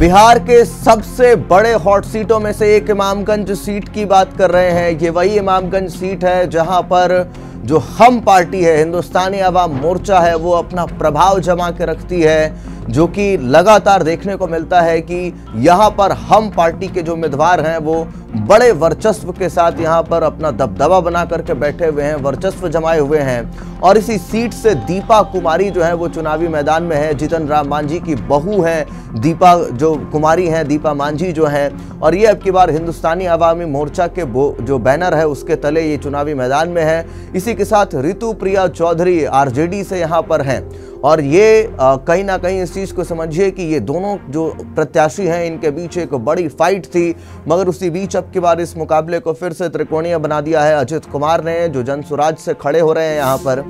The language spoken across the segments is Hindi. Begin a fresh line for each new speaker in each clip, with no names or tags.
बिहार के सबसे बड़े हॉट सीटों में से एक इमामगंज सीट की बात कर रहे हैं। ये वही इमामगंज सीट है जहां पर जो हम पार्टी है, हिंदुस्तानी अवाम मोर्चा है, वो अपना प्रभाव जमा के रखती है, जो कि लगातार देखने को मिलता है कि यहां पर हम पार्टी के जो उम्मीदवार हैं वो बड़े वर्चस्व के साथ यहां पर अपना दबदबा बना करके बैठे हुए हैं, वर्चस्व जमाए हुए हैं। और इसी सीट से दीपा कुमारी जो है वो चुनावी मैदान में है। जीतन राम मांझी की बहू है दीपा, जो कुमारी हैं दीपा मांझी जो है, और ये अब की बार हिंदुस्तानी अवामी मोर्चा के जो बैनर है उसके तले ये चुनावी मैदान में है। इसी के साथ ऋतु प्रिया चौधरी आरजेडी से यहाँ पर हैं। और ये कहीं ना कहीं इस चीज़ को समझिए कि ये दोनों जो प्रत्याशी हैं इनके बीच एक बड़ी फाइट थी, मगर उसी बीच अब की बार इस मुकाबले को फिर से त्रिकोणीय बना दिया है अजित कुमार ने, जो जनसुराज से खड़े हो रहे हैं यहाँ पर।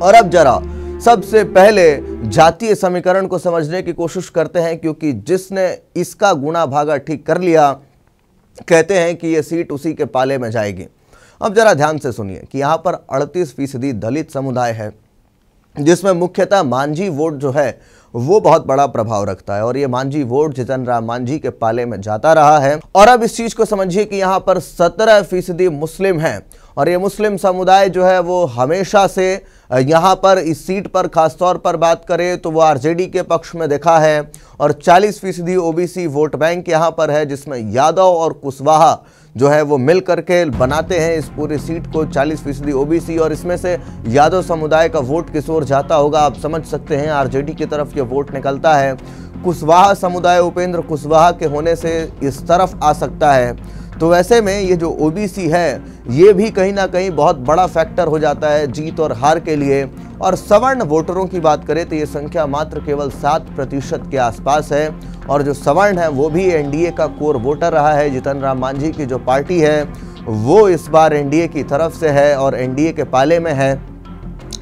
और अब जरा सबसे पहले जातीय समीकरण को समझने की कोशिश करते हैं, क्योंकि जिसने इसका गुणा भागा ठीक कर लिया, कहते हैं कि ये सीट उसी के पाले में जाएगी। अब जरा ध्यान से सुनिए कि यहाँ पर 38% दलित समुदाय है, जिसमें मुख्यतः मांझी वोट जो है वो बहुत बड़ा प्रभाव रखता है, और ये मांझी वोट जीतन राम मांझी के पाले में जाता रहा है। और अब इस चीज को समझिए कि यहाँ पर 17% मुस्लिम हैं, और ये मुस्लिम समुदाय जो है वो हमेशा से यहाँ पर इस सीट पर खासतौर पर बात करें तो वो आरजेडी के पक्ष में देखा है। और 40% ओबीसी वोट बैंक यहाँ पर है, जिसमें यादव और कुशवाहा जो है वो मिल करके बनाते हैं इस पूरी सीट को, 40% ओबीसी। और इसमें से यादव समुदाय का वोट किस ओर जाता होगा आप समझ सकते हैं, आरजेडी की तरफ ये वोट निकलता है। कुशवाहा समुदाय उपेंद्र कुशवाहा के होने से इस तरफ आ सकता है। तो ऐसे में ये जो ओबीसी है ये भी कहीं ना कहीं बहुत बड़ा फैक्टर हो जाता है जीत और हार के लिए। और सवर्ण वोटरों की बात करें तो ये संख्या मात्र केवल 7% के आसपास है, और जो सवर्ण है वो भी एनडीए का कोर वोटर रहा है। जीतन राम मांझी की जो पार्टी है वो इस बार एनडीए की तरफ से है और एनडीए के पाले में है,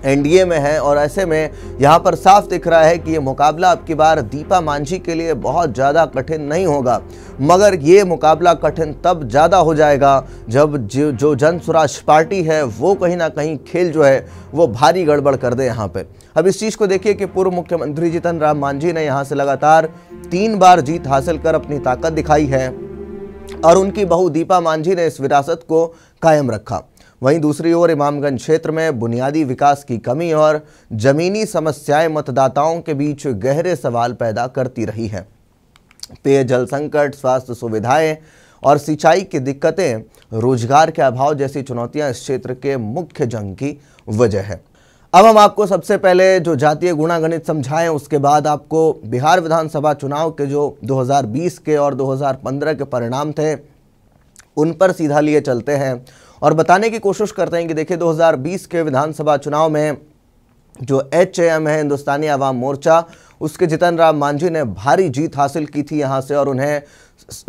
एनडीए में है। और ऐसे में यहाँ पर साफ दिख रहा है कि ये मुकाबला अब की बार दीपा मांझी के लिए बहुत ज़्यादा कठिन नहीं होगा, मगर ये मुकाबला कठिन तब ज़्यादा हो जाएगा जब जो जनसुराज पार्टी है वो कहीं ना कहीं खेल जो है वो भारी गड़बड़ कर दे यहाँ पे। अब इस चीज़ को देखिए कि पूर्व मुख्यमंत्री जीतन राम मांझी ने यहाँ से लगातार 3 बार जीत हासिल कर अपनी ताकत दिखाई है, और उनकी बहू दीपा मांझी ने इस विरासत को कायम रखा। वहीं दूसरी ओर इमामगंज क्षेत्र में बुनियादी विकास की कमी और जमीनी समस्याएं मतदाताओं के बीच गहरे सवाल पैदा करती रही है। पेयजल संकट, स्वास्थ्य सुविधाएं और सिंचाई की दिक्कतें, रोजगार के अभाव जैसी चुनौतियां इस क्षेत्र के मुख्य जंग की वजह है। अब हम आपको सबसे पहले जो जातीय गुणागणित समझाएं, उसके बाद आपको बिहार विधानसभा चुनाव के जो 2020 के और 2015 के परिणाम थे उन पर सीधा लिए चलते हैं और बताने की कोशिश करते हैं कि देखिए 2020 के विधानसभा चुनाव में जो एचएएम है हिंदुस्तानी अवाम मोर्चा, उसके जीतन राम मांझी ने भारी जीत हासिल की थी यहाँ से, और उन्हें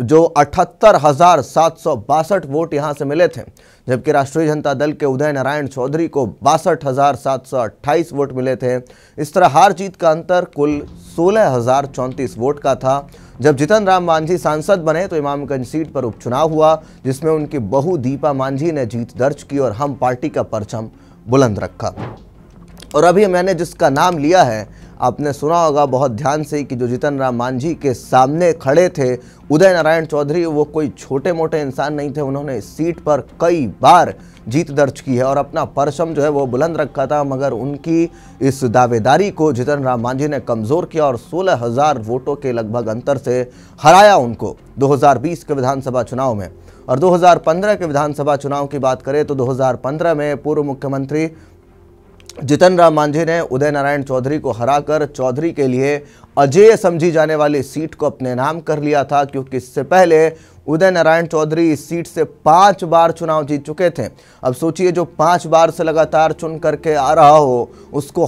जो 78,762 वोट यहाँ से मिले थे, जबकि राष्ट्रीय जनता दल के उदय नारायण चौधरी को 62,728 वोट मिले थे। इस तरह हार जीत का अंतर कुल 16,034 वोट का था। जब जीतन राम मांझी सांसद बने तो इमामगंज सीट पर उपचुनाव हुआ, जिसमें उनकी बहू दीपा मांझी ने जीत दर्ज की और हम पार्टी का परचम बुलंद रखा। और अभी मैंने जिसका नाम लिया है आपने सुना होगा बहुत ध्यान से कि जो जीतन राम मांझी के सामने खड़े थे उदय नारायण चौधरी, वो कोई छोटे मोटे इंसान नहीं थे। उन्होंने इस सीट पर कई बार जीत दर्ज की है और अपना परचम जो है वो बुलंद रखा था, मगर उनकी इस दावेदारी को जीतन राम मांझी ने कमज़ोर किया और 16,000 वोटों के लगभग अंतर से हराया उनको 2020 के विधानसभा चुनाव में। और 2015 के विधानसभा चुनाव की बात करें तो 2015 में पूर्व मुख्यमंत्री जीतन राम मांझी ने उदय नारायण चौधरी को हराकर चौधरी के लिए अजेय समझी जाने वाली सीट को अपने नाम कर लिया था, क्योंकि इससे पहले उदय नारायण चौधरी इस सीट से 5 बार चुनाव जीत चुके थे। अब सोचिए जो 5 बार से लगातार चुन करके आ रहा हो उसको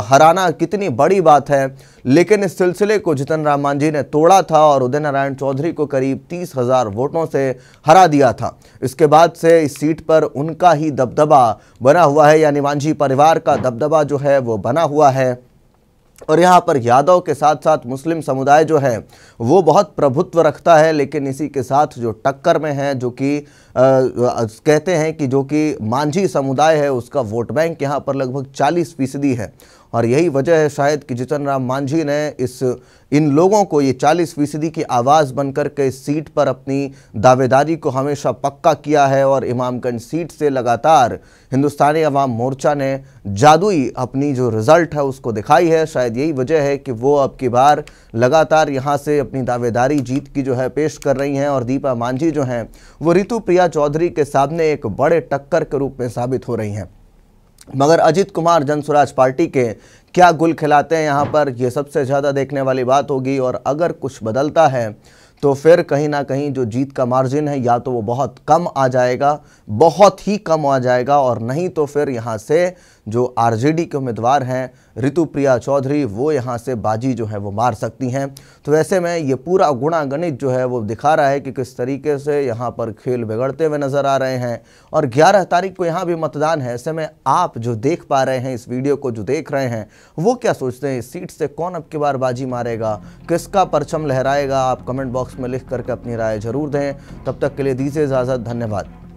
हराना कितनी बड़ी बात है। लेकिन इस सिलसिले को जीतन राम मांझी ने तोड़ा था और उदय नारायण चौधरी को करीब 30,000 वोटों से हरा दिया था। इसके बाद से इस सीट पर उनका ही दबदबा बना हुआ है, यानी मांझी परिवार का दबदबा जो है वो बना हुआ है। और यहाँ पर यादव के साथ साथ मुस्लिम समुदाय जो है वो बहुत प्रभुत्व रखता है, लेकिन इसी के साथ जो टक्कर में है, जो कि कहते हैं कि जो कि मांझी समुदाय है, उसका वोट बैंक यहाँ पर लगभग 40% है। और यही वजह है शायद कि जीतन राम मांझी ने इन लोगों को ये 40% की आवाज़ बनकर के इस सीट पर अपनी दावेदारी को हमेशा पक्का किया है और इमामगंज सीट से लगातार हिंदुस्तानी अवाम मोर्चा ने जादुई अपनी जो रिज़ल्ट है उसको दिखाई है। शायद यही वजह है कि वो अब की बार लगातार यहाँ से अपनी दावेदारी जीत की जो है पेश कर रही हैं और दीपा मांझी जो हैं वो रितु प्रिया चौधरी के सामने एक बड़े टक्कर के रूप में साबित हो रही हैं। मगर अजित कुमार जनसुराज पार्टी के क्या गुल खिलाते हैं यहाँ पर, ये सबसे ज़्यादा देखने वाली बात होगी। और अगर कुछ बदलता है तो फिर कहीं ना कहीं जो जीत का मार्जिन है या तो वो बहुत कम आ जाएगा, बहुत ही कम आ जाएगा, और नहीं तो फिर यहाँ से जो आरजेडी के उम्मीदवार हैं रितु प्रिया चौधरी वो यहाँ से बाजी जो है वो मार सकती हैं। तो ऐसे में ये पूरा गुणागणित जो है वो दिखा रहा है कि किस तरीके से यहाँ पर खेल बिगड़ते हुए नज़र आ रहे हैं। और 11 तारीख को यहाँ भी मतदान है। ऐसे में आप जो देख पा रहे हैं इस वीडियो को, जो देख रहे हैं, वो क्या सोचते हैं, इस सीट से कौन अब की बार बाजी मारेगा, किसका परचम लहराएगा? आप कमेंट बॉक्स में लिख करके अपनी राय जरूर दें। तब तक के लिए दीजिए इजाज़त, धन्यवाद।